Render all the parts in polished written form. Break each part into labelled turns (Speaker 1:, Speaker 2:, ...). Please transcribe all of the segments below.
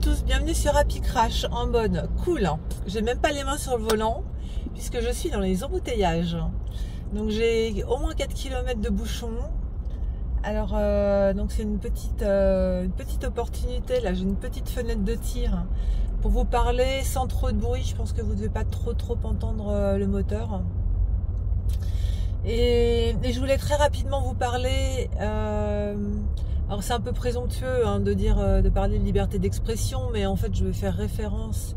Speaker 1: tous, bienvenue sur Happy Crash en mode cool. J'ai même pas les mains sur le volant puisque je suis dans les embouteillages. Donc j'ai au moins 4 km de bouchons. Alors donc c'est une petite opportunité là, j'ai une petite fenêtre de tir pour vous parler sans trop de bruit. Je pense que vous ne devez pas trop entendre le moteur. Et je voulais très rapidement vous parler. Alors c'est un peu présomptueux de parler de liberté d'expression, mais en fait je vais faire référence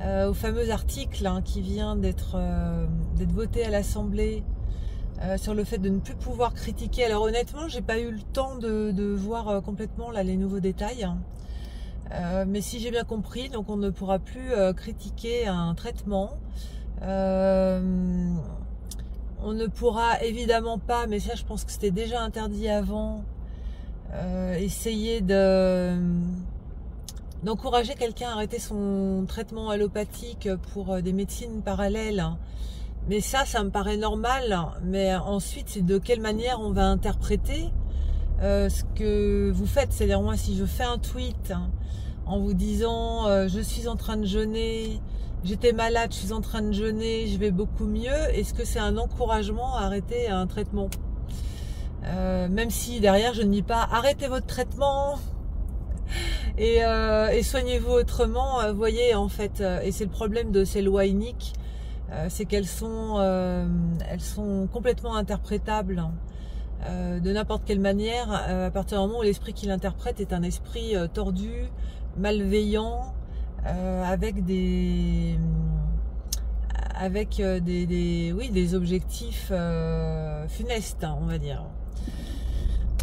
Speaker 1: au fameux article qui vient d'être voté à l'Assemblée sur le fait de ne plus pouvoir critiquer. Alors honnêtement, j'ai pas eu le temps de voir complètement là les nouveaux détails, mais si j'ai bien compris, donc on ne pourra plus critiquer un traitement. On ne pourra évidemment pas, mais ça je pense que c'était déjà interdit avant, essayer d'encourager quelqu'un à arrêter son traitement allopathique pour des médecines parallèles. Mais ça me paraît normal. Mais ensuite, c'est de quelle manière on va interpréter ce que vous faites. C'est-à-dire, moi, si je fais un tweet en vous disant je suis en train de jeûner, j'étais malade, je suis en train de jeûner, je vais beaucoup mieux, est-ce que c'est un encouragement à arrêter un traitement ? Même si derrière je ne dis pas arrêtez votre traitement et soignez-vous autrement, vous voyez en fait, et c'est le problème de ces lois iniques, c'est qu'elles sont complètement interprétables de n'importe quelle manière à partir du moment où l'esprit qui l'interprète est un esprit tordu, malveillant, avec des objectifs funestes, on va dire.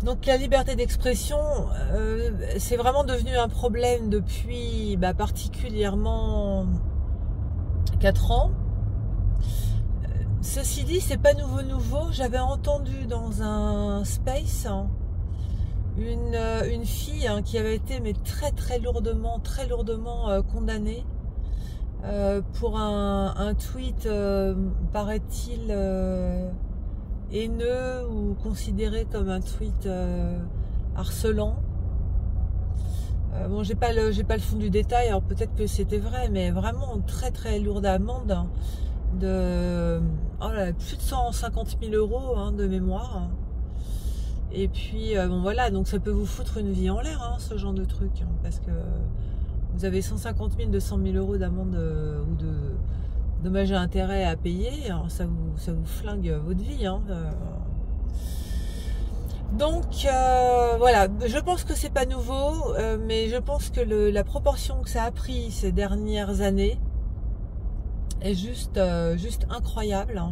Speaker 1: Donc la liberté d'expression, c'est vraiment devenu un problème depuis particulièrement 4 ans. Ceci dit, c'est pas nouveau. J'avais entendu dans un space une fille qui avait été très lourdement condamnée pour un tweet, paraît-il, haineux ou considéré comme un tweet harcelant. Bon, j'ai pas le fond du détail, alors peut-être que c'était vrai, mais vraiment très lourde amende de plus de 150 000 € de mémoire. Et puis bon voilà, donc ça peut vous foutre une vie en l'air, ce genre de truc, parce que vous avez 150 000, 200 000 € d'amende ou de dommages et intérêts à payer, alors ça vous flingue votre vie. Donc voilà, je pense que c'est pas nouveau, mais je pense que la proportion que ça a pris ces dernières années est juste incroyable.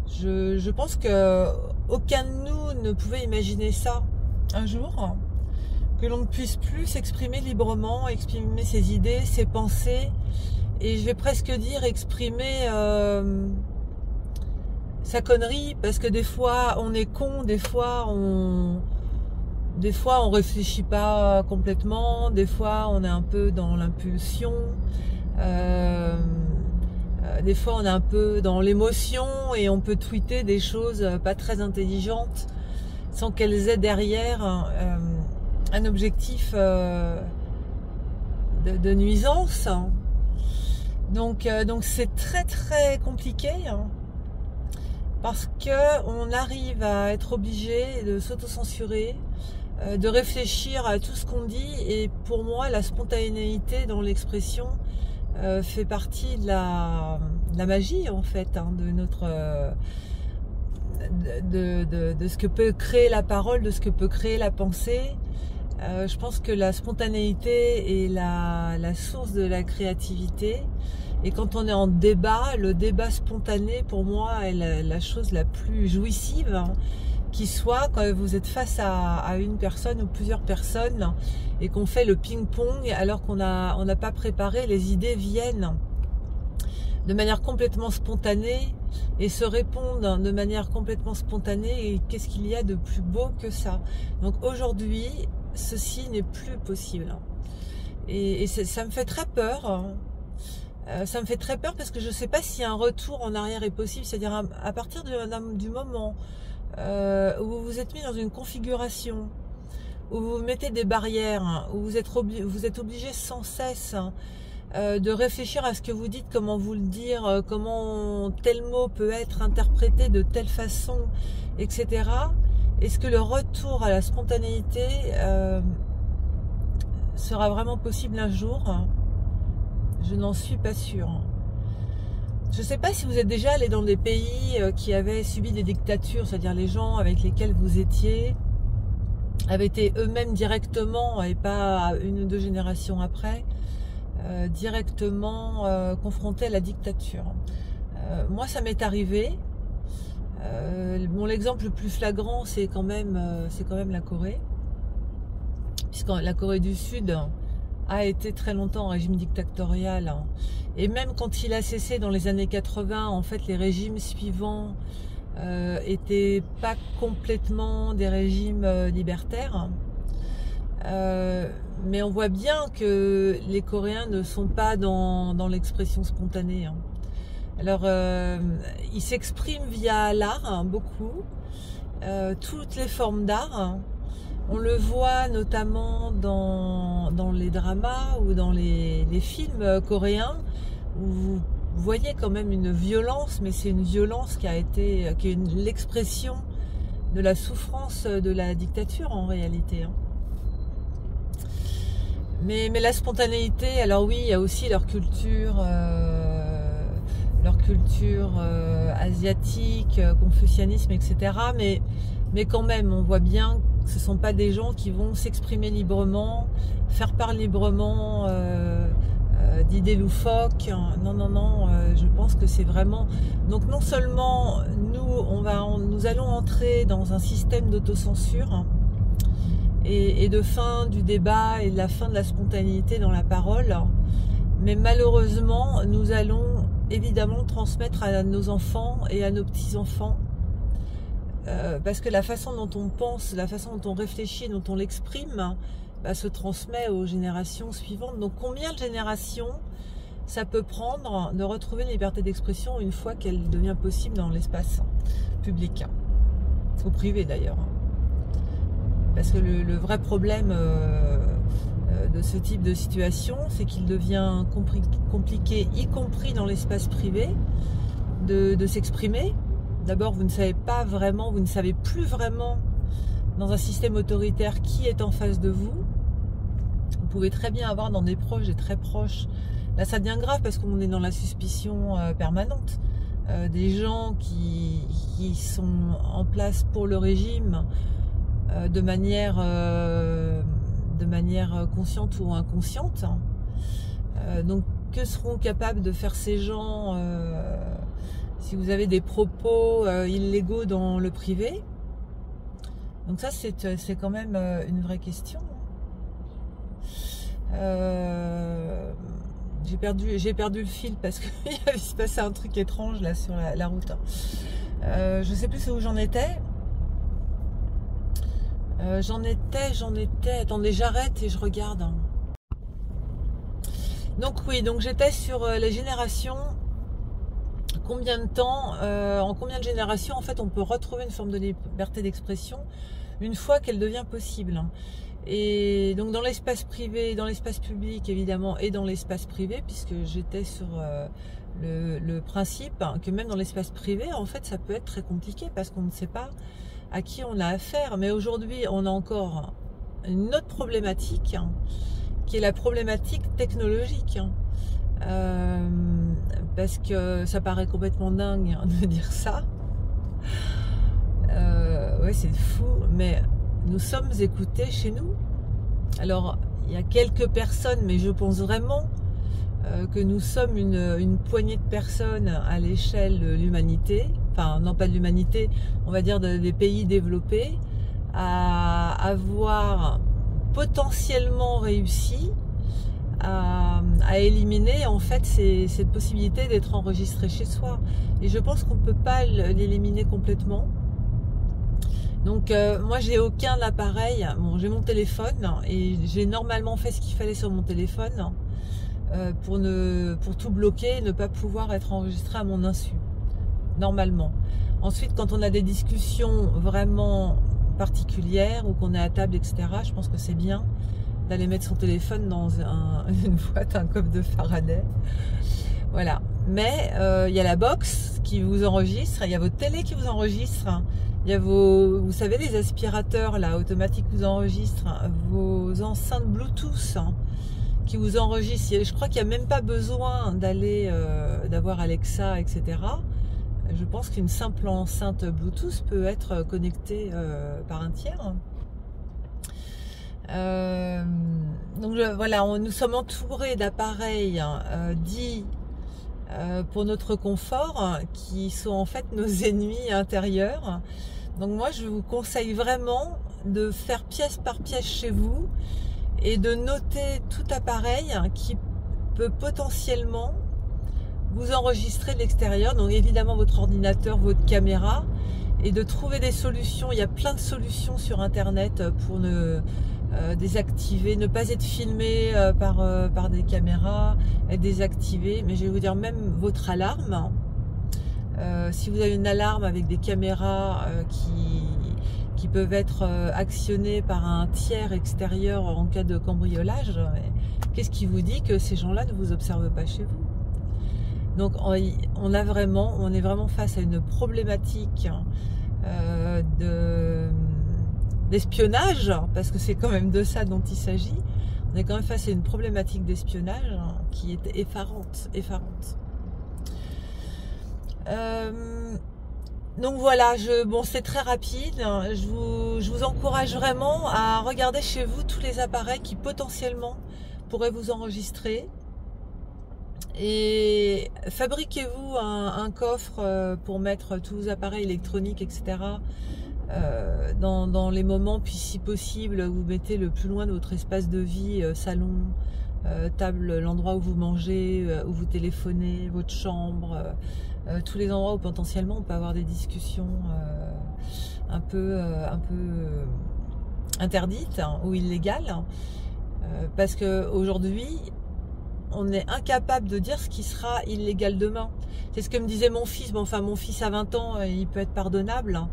Speaker 1: Je pense que aucun de nous ne pouvait imaginer ça un jour, que l'on ne puisse plus s'exprimer librement, exprimer ses idées, ses pensées, et je vais presque dire exprimer sa connerie, parce que des fois on est con, des fois on réfléchit pas complètement, des fois on est un peu dans l'impulsion, des fois on est un peu dans l'émotion et on peut tweeter des choses pas très intelligentes sans qu'elles aient derrière un objectif de nuisance. Donc c'est très compliqué, parce que on arrive à être obligé de s'autocensurer, de réfléchir à tout ce qu'on dit, et pour moi la spontanéité dans l'expression fait partie de la magie en fait, de notre de ce que peut créer la parole, de ce que peut créer la pensée. Je pense que la spontanéité est la source de la créativité, et quand on est en débat, le débat spontané pour moi est la chose la plus jouissive qui soit, quand vous êtes face à une personne ou plusieurs personnes et qu'on fait le ping-pong alors qu'on n'a pas préparé. Les idées viennent de manière complètement spontanée et se répondent de manière complètement spontanée, et qu'est-ce qu'il y a de plus beau que ça? Donc aujourd'hui, ceci n'est plus possible, et ça me fait très peur. Ça me fait très peur parce que je ne sais pas si un retour en arrière est possible, c'est-à-dire à partir du moment où vous vous êtes mis dans une configuration où vous mettez des barrières, hein, où vous êtes obligé sans cesse de réfléchir à ce que vous dites, comment vous le dire, comment tel mot peut être interprété de telle façon, etc. Est-ce que le retour à la spontanéité sera vraiment possible un jour? Je n'en suis pas sûre. Je ne sais pas si vous êtes déjà allé dans des pays qui avaient subi des dictatures, c'est-à-dire les gens avec lesquels vous étiez avaient été eux-mêmes directement, et pas une ou deux générations après, directement confrontés à la dictature. Moi, ça m'est arrivé. Bon, l'exemple le plus flagrant, c'est quand même la Corée, puisque la Corée du Sud a été très longtemps en régime dictatorial, et même quand il a cessé dans les années 80, en fait les régimes suivants étaient pas complètement des régimes libertaires, mais on voit bien que les Coréens ne sont pas dans l'expression spontanée. Alors ils s'expriment via l'art, beaucoup, toutes les formes d'art. On le voit notamment dans les dramas ou dans les films coréens, où vous voyez quand même une violence, mais c'est une violence qui est l'expression de la souffrance de la dictature en réalité. Mais la spontanéité, alors oui, il y a aussi leur culture asiatique, confucianisme, etc. Mais quand même, on voit bien que ce ne sont pas des gens qui vont s'exprimer librement, faire part librement d'idées loufoques. Non, je pense que c'est vraiment... Donc non seulement nous allons entrer dans un système d'autocensure et de fin du débat et de la fin de la spontanéité dans la parole, mais malheureusement, nous allons évidemment transmettre à nos enfants et à nos petits-enfants, parce que la façon dont on pense, la façon dont on réfléchit, dont on l'exprime, se transmet aux générations suivantes. Donc combien de générations ça peut prendre de retrouver une liberté d'expression une fois qu'elle devient possible dans l'espace public, ou privé d'ailleurs? Parce que le vrai problème de ce type de situation, c'est qu'il devient compliqué, y compris dans l'espace privé, de s'exprimer. D'abord, vous ne savez plus vraiment dans un système autoritaire qui est en face de vous. Vous pouvez très bien avoir dans des proches, des très proches. Là, ça devient grave parce qu'on est dans la suspicion permanente. Des gens qui sont en place pour le régime de manière consciente ou inconsciente. Donc, que seront capables de faire ces gens si vous avez des propos illégaux dans le privé? Donc ça, c'est quand même une vraie question. J'ai perdu le fil parce qu'il se passait un truc étrange là sur la route. Je sais plus où j'en étais. J'en étais. Attendez, j'arrête et je regarde. Donc oui, j'étais sur les générations. Combien de temps, en combien de générations, en fait, on peut retrouver une forme de liberté d'expression une fois qu'elle devient possible. Et donc dans l'espace privé, dans l'espace public évidemment, et dans l'espace privé, puisque j'étais sur le principe que même dans l'espace privé, en fait, ça peut être très compliqué parce qu'on ne sait pas à qui on a affaire. Mais aujourd'hui, on a encore une autre problématique, qui est la problématique technologique. Parce que ça paraît complètement dingue de dire ça. Ouais, c'est fou, mais nous sommes écoutés chez nous. Alors, il y a quelques personnes, mais je pense vraiment que nous sommes une poignée de personnes à l'échelle de l'humanité, enfin, non pas de l'humanité, on va dire des pays développés, à avoir potentiellement réussi à éliminer en fait cette possibilité d'être enregistré chez soi. Et je pense qu'on ne peut pas l'éliminer complètement. Donc moi j'ai aucun appareil, bon, j'ai mon téléphone et j'ai normalement fait ce qu'il fallait sur mon téléphone pour tout bloquer et ne pas pouvoir être enregistré à mon insu, normalement. Ensuite, quand on a des discussions vraiment particulière ou qu'on est à table, etc., je pense que c'est bien d'aller mettre son téléphone dans une boîte, un coffre de Faraday. Voilà. Mais il y a la box qui vous enregistre, il y a votre télé qui vous enregistre, il y a vos, vous savez, les aspirateurs là automatiques qui vous enregistrent, vos enceintes Bluetooth qui vous enregistrent. Je crois qu'il n'y a même pas besoin d'aller d'avoir Alexa, etc. Je pense qu'une simple enceinte Bluetooth peut être connectée par un tiers. Donc voilà, nous sommes entourés d'appareils dits pour notre confort, qui sont en fait nos ennemis intérieurs. Donc moi je vous conseille vraiment de faire pièce par pièce chez vous et de noter tout appareil qui peut potentiellement vous enregistrer de l'extérieur. Donc évidemment votre ordinateur, votre caméra, et de trouver des solutions. Il y a plein de solutions sur internet pour désactiver, ne pas être filmé par des caméras, être désactivé. Mais je vais vous dire, même votre alarme, si vous avez une alarme avec des caméras qui peuvent être actionnées par un tiers extérieur en cas de cambriolage, qu'est-ce qui vous dit que ces gens-là ne vous observent pas chez vous? Donc on est vraiment face à une problématique d'espionnage, parce que c'est quand même de ça dont il s'agit. On est quand même face à une problématique d'espionnage qui est effarante. Donc voilà, bon, c'est très rapide. Je vous encourage vraiment à regarder chez vous tous les appareils qui potentiellement pourraient vous enregistrer. Et fabriquez-vous un coffre pour mettre tous vos appareils électroniques, etc. Dans les moments, puis si possible, vous mettez le plus loin de votre espace de vie, salon, table, l'endroit où vous mangez, où vous téléphonez, votre chambre, tous les endroits où potentiellement on peut avoir des discussions un peu interdites, hein, ou illégales, parce que aujourd'hui on est incapable de dire ce qui sera illégal demain. C'est ce que me disait mon fils. Bon, enfin, mon fils a 20 ans, il peut être pardonnable, hein,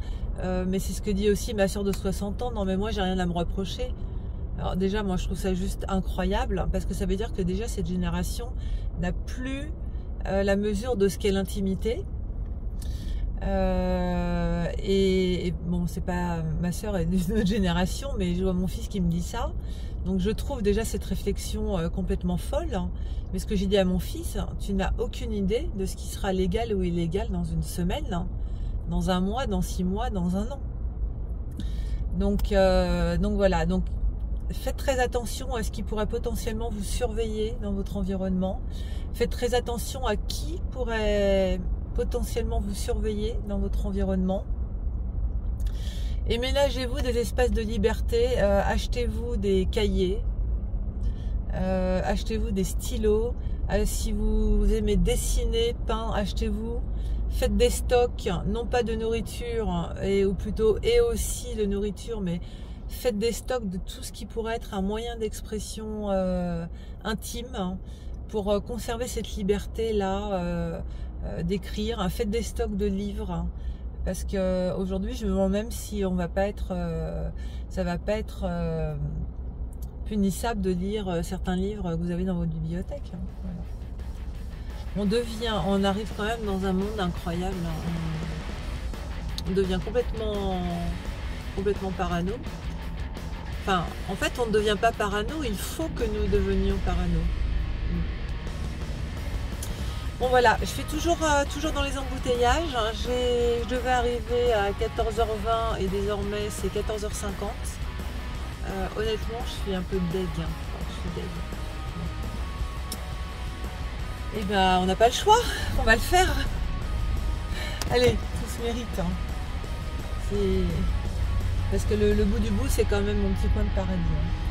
Speaker 1: mais c'est ce que dit aussi ma soeur de 60 ans. Non, mais moi, j'ai rien à me reprocher. Alors déjà, moi, je trouve ça juste incroyable, parce que ça veut dire que déjà, cette génération n'a plus la mesure de ce qu'est l'intimité. Et bon, c'est pas, ma soeur est d'une autre génération, mais je vois mon fils qui me dit ça. Donc je trouve déjà cette réflexion complètement folle. Mais ce que j'ai dit à mon fils, tu n'as aucune idée de ce qui sera légal ou illégal dans une semaine, dans un mois, dans 6 mois, dans un an. Donc voilà, donc faites très attention à ce qui pourrait potentiellement vous surveiller dans votre environnement. Faites très attention à qui pourrait potentiellement vous surveiller dans votre environnement. Et ménagez-vous des espaces de liberté, achetez-vous des cahiers, achetez-vous des stylos, si vous aimez dessiner, peindre, achetez-vous, faites des stocks, non pas de nourriture, ou plutôt et aussi de nourriture, mais faites des stocks de tout ce qui pourrait être un moyen d'expression intime, hein, pour conserver cette liberté-là d'écrire. Faites des stocks de livres, hein. Parce que aujourd'hui, je me demande même si on va pas être, ça va pas être punissable de lire certains livres que vous avez dans votre bibliothèque. Hein. Voilà. On arrive quand même dans un monde incroyable. On devient complètement parano. Enfin, en fait, on ne devient pas parano. Il faut que nous devenions parano. Bon voilà, je suis toujours dans les embouteillages. Je devais arriver à 14h20 et désormais c'est 14h50. Honnêtement, je suis un peu deg. Hein. Enfin, je suis deg. Et ben, on n'a pas le choix. On va le faire. Allez, tout se mérite. Hein. Parce que le bout du bout, c'est quand même mon petit coin de paradis. Hein.